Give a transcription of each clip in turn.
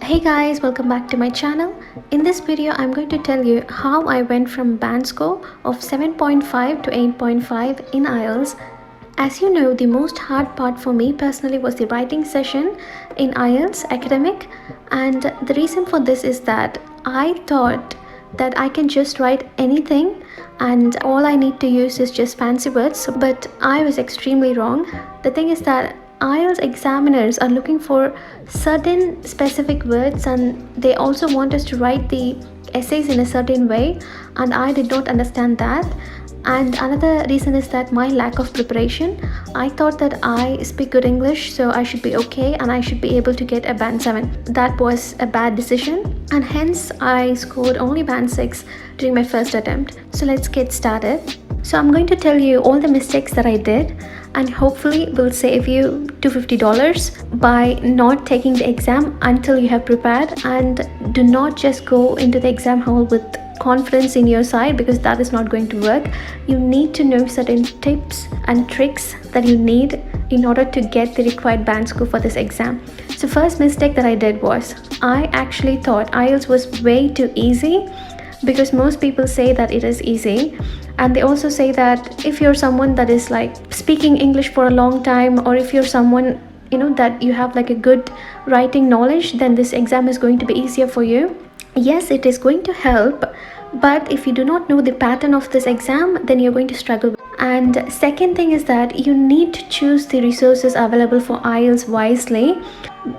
Hey guys, welcome back to my channel. In this video, I'm going to tell you how I went from band score of 7.5 to 8.5 in IELTS. As you know, the most hard part for me personally was the writing session in IELTS Academic, and the reason for this is that I thought that I can just write anything and all I need to use is just fancy words, but I was extremely wrong. The thing is that IELTS examiners are looking for certain specific words and they also want us to write the essays in a certain way, and I did not understand that. And another reason is that my lack of preparation. I thought that I speak good English, so I should be okay and I should be able to get a band 7. That was a bad decision, and hence I scored only band 6 during my first attempt. So let's get started. So I'm going to tell you all the mistakes that I did, and hopefully will save you $250 by not taking the exam until you have prepared. And do not just go into the exam hall with confidence in your side, because that is not going to work. You need to know certain tips and tricks that you need in order to get the required band score for this exam. So first mistake that I did was I actually thought IELTS was way too easy, because most people say that it is easy, and they also say that if you're someone that is like speaking English for a long time, or if you're someone that you have like a good writing knowledge, then this exam is going to be easier for you. Yes, it is going to help, but if you do not know the pattern of this exam, then you're going to struggle. And second thing is that you need to choose the resources available for IELTS wisely,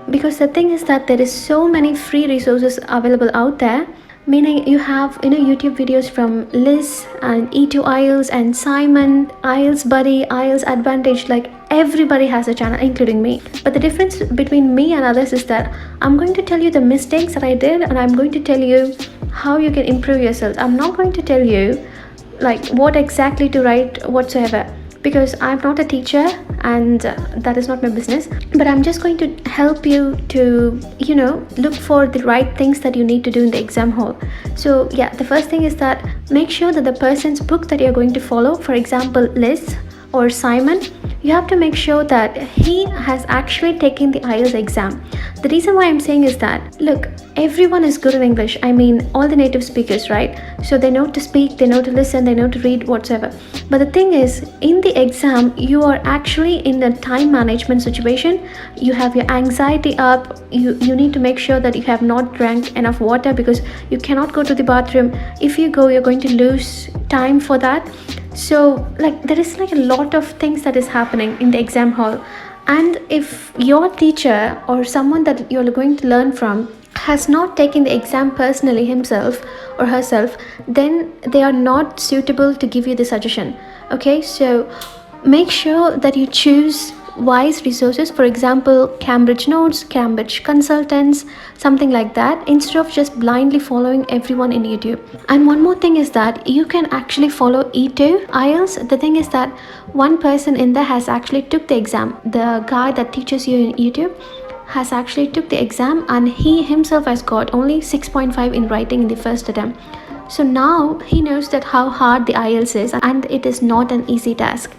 because the thing is that there is so many free resources available out there. Meaning you have YouTube videos from Liz and E2 IELTS and Simon, IELTS Buddy, IELTS Advantage. Like everybody has a channel, including me. But the difference between me and others is that I'm going to tell you the mistakes that I did, and I'm going to tell you how you can improve yourself. I'm not going to tell you like what exactly to write whatsoever, because I'm not a teacher and that is not my business. But I'm just going to help you to look for the right things that you need to do in the exam hall. So yeah, the first thing is that make sure that the person's book that you're going to follow, for example Liz or Simon, you have to make sure that he has actually taken the IELTS exam. The reason why I'm saying is that, look, everyone is good in English. I mean, all the native speakers, right? So they know to speak, they know to listen, they know to read, whatsoever. But the thing is, in the exam, you are actually in a time management situation. You have your anxiety up. You need to make sure that you have not drank enough water, because you cannot go to the bathroom. If you go, you're going to lose time for that. So like there is like a lot of things that is happening in the exam hall. And if your teacher or someone that you're going to learn from has not taken the exam personally himself or herself, then they are not suitable to give you the suggestion. Okay, so make sure that you choose wise resources, for example Cambridge Notes, Cambridge Consultants, something like that, instead of just blindly following everyone in YouTube. And one more thing is that you can actually follow E2 IELTS. The thing is that one person in there has actually took the exam. The guy that teaches you in YouTube has actually took the exam, and he himself has got only 6.5 in writing in the first attempt. So now he knows that how hard the IELTS is, and it is not an easy task.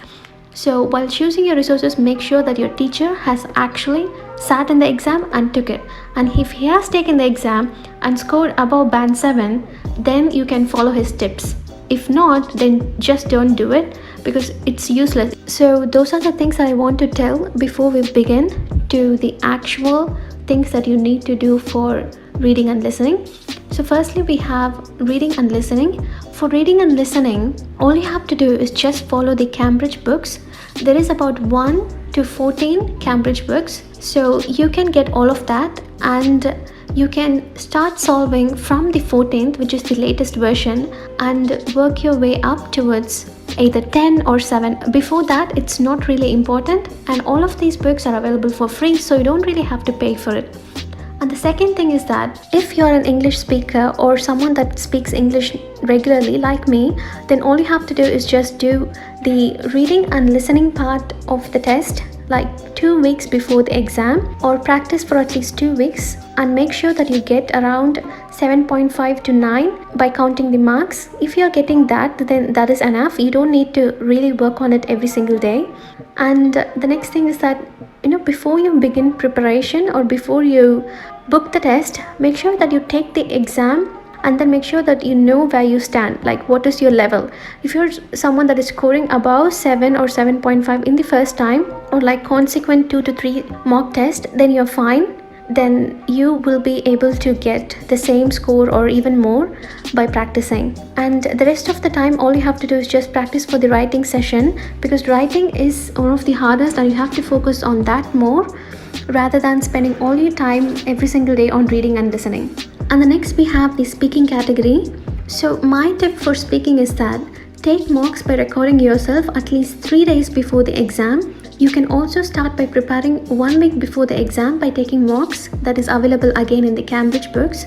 So while choosing your resources, make sure that your teacher has actually sat in the exam and took it. And if he has taken the exam and scored above band 7, then you can follow his tips. If not, then just don't do it, because it's useless. So those are the things that I want to tell before we begin to the actual things that you need to do for reading and listening. So firstly, we have reading and listening. For reading and listening, all you have to do is just follow the Cambridge books. There is about 1 to 14 Cambridge books, so you can get all of that, and you can start solving from the 14th, which is the latest version, and work your way up towards either 10 or 7. Before that, it's not really important, and all of these books are available for free, so you don't really have to pay for it. And the second thing is that if you're an English speaker or someone that speaks English regularly like me, then all you have to do is just do the reading and listening part of the test like 2 weeks before the exam, or practice for at least 2 weeks, and make sure that you get around 7.5 to 9 by counting the marks. If you're getting that, then that is enough. You don't need to really work on it every single day. And the next thing is that before you begin preparation, or before you book the test, make sure that you take the exam, and then make sure that you know where you stand, like what is your level. If you're someone that is scoring above 7 or 7.5 in the first time, or like consequent 2 to 3 mock test, then you're fine. Then you will be able to get the same score or even more by practicing. And the rest of the time, all you have to do is just practice for the writing session, because writing is one of the hardest and you have to focus on that more rather than spending all your time every single day on reading and listening. And the next we have the speaking category. So my tip for speaking is that take mocks by recording yourself at least 3 days before the exam. You can also start by preparing 1 week before the exam by taking mocks that is available again in the Cambridge books.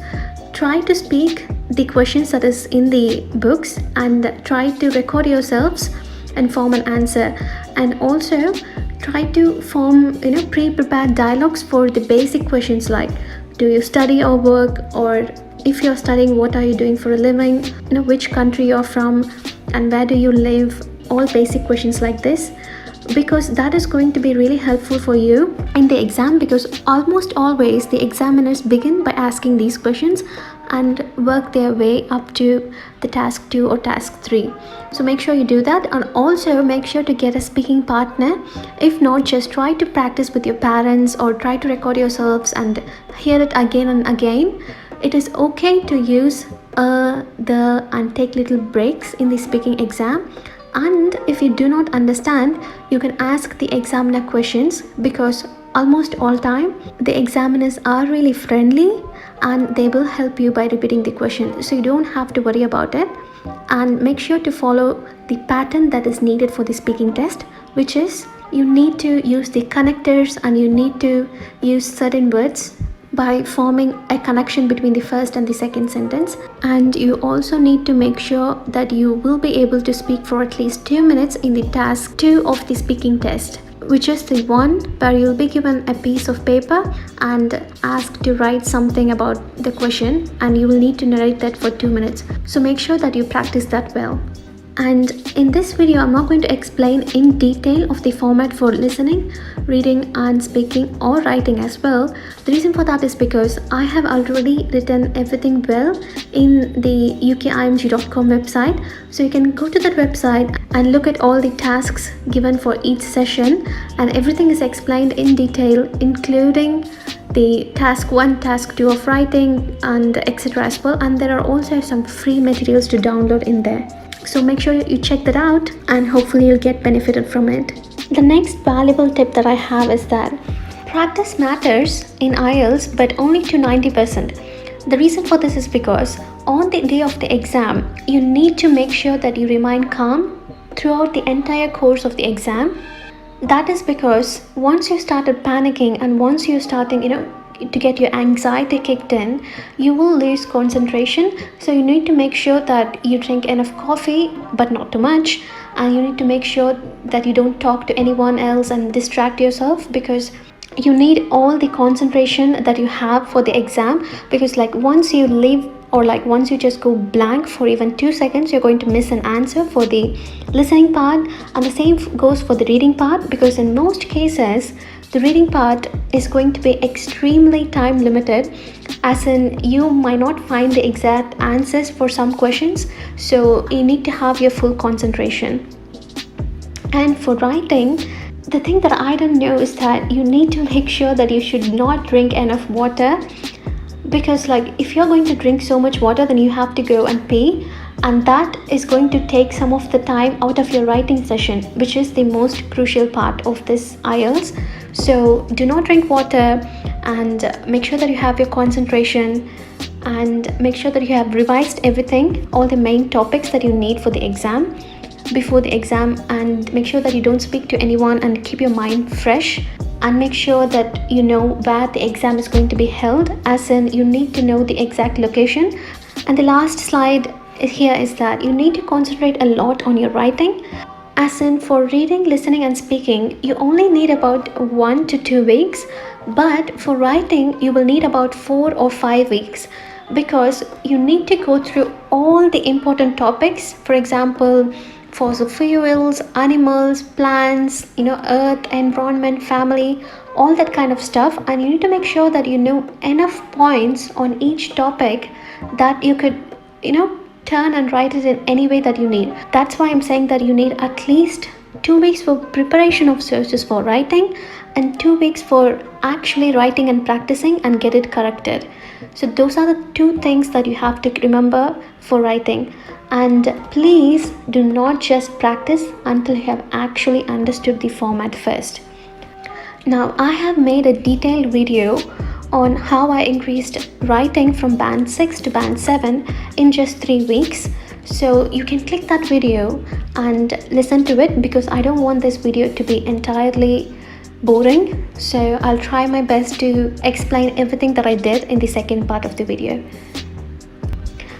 Try to speak the questions that is in the books and try to record yourselves and form an answer. And also try to form pre-prepared dialogues for the basic questions like do you study or work, or if you're studying, what are you doing for a living, which country you're from, and where do you live, all basic questions like this, because that is going to be really helpful for you in the exam, because almost always the examiners begin by asking these questions and work their way up to the task 2 or task 3. So make sure you do that, and also make sure to get a speaking partner. If not, just try to practice with your parents or try to record yourselves and hear it again and again. It is okay to use the and take little breaks in the speaking exam. And if you do not understand, you can ask the examiner questions, because almost all time the examiners are really friendly and they will help you by repeating the question, so you don't have to worry about it. And make sure to follow the pattern that is needed for the speaking test, which is you need to use the connectors and you need to use certain words by forming a connection between the first and the second sentence. And you also need to make sure that you will be able to speak for at least 2 minutes in the task 2 of the speaking test, which is the one where you'll be given a piece of paper and asked to write something about the question, and you will need to narrate that for 2 minutes. So make sure that you practice that well. And in this video, I'm not going to explain in detail of the format for listening, reading and speaking or writing as well. The reason for that is because I have already written everything well in the ukimg.com website. So you can go to that website and look at all the tasks given for each session, and everything is explained in detail, including the task 1, task 2 of writing and etc. as well. And there are also some free materials to download in there. So make sure you check that out and hopefully you'll get benefited from it. The next valuable tip that I have is that practice matters in IELTS, but only to 90%. The reason for this is because on the day of the exam, you need to make sure that you remain calm throughout the entire course of the exam. That is because once you started panicking and once you're starting, to get your anxiety kicked in, you will lose concentration. So you need to make sure that you drink enough coffee, but not too much, and you need to make sure that you don't talk to anyone else and distract yourself, because you need all the concentration that you have for the exam. Because once you leave, or once you just go blank for even 2 seconds, you're going to miss an answer for the listening part, and the same goes for the reading part, because in most cases the reading part is going to be extremely time limited, as in you might not find the exact answers for some questions, so you need to have your full concentration. And for writing, the thing that I don't know is that you need to make sure that you should not drink enough water, because if you're going to drink so much water, then you have to go and pee, and that is going to take some of the time out of your writing session, which is the most crucial part of this IELTS. So do not drink water, and make sure that you have your concentration, and make sure that you have revised everything, all the main topics that you need for the exam before the exam, and make sure that you don't speak to anyone and keep your mind fresh, and make sure that you know where the exam is going to be held, as in you need to know the exact location. And the last slide here is that you need to concentrate a lot on your writing, as in for reading, listening and speaking you only need about 1 to 2 weeks, but for writing you will need about 4 or 5 weeks, because you need to go through all the important topics. For example, fossil fuels, animals, plants, earth, environment, family, all that kind of stuff, and you need to make sure that you know enough points on each topic that you could, turn and write it in any way that you need. That's why I'm saying that you need at least 2 weeks for preparation of sources for writing and 2 weeks for actually writing and practicing and get it corrected. So those are the two things that you have to remember for writing. And please do not just practice until you have actually understood the format first. Now I have made a detailed video on how I increased writing from band 6 to band 7 in just 3 weeks. So you can click that video and listen to it, because I don't want this video to be entirely boring. So I'll try my best to explain everything that I did in the second part of the video.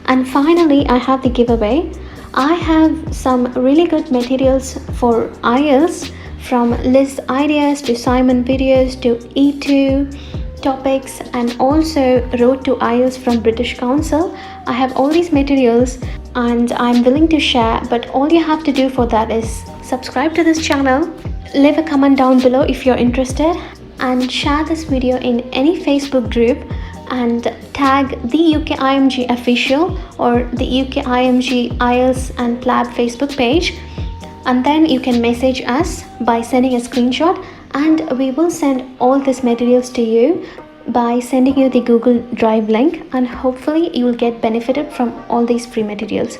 And finally, I have the giveaway. I have some really good materials for IELTS, from list ideas to Simon videos to E2 topics, and also Road to IELTS from British Council. I have all these materials and I'm willing to share, but all you have to do for that is subscribe to this channel, leave a comment down below if you're interested, and share this video in any Facebook group and tag the THEUKIMG official or the THEUKIMG IELTS and PLAB Facebook page. And then you can message us by sending a screenshot, and we will send all these materials to you by sending you the Google Drive link, and hopefully you will get benefited from all these free materials.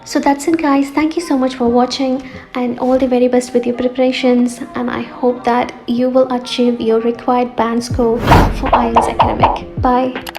So that's it guys, thank you so much for watching, and all the very best with your preparations, and I hope that you will achieve your required band score for IELTS Academic. Bye.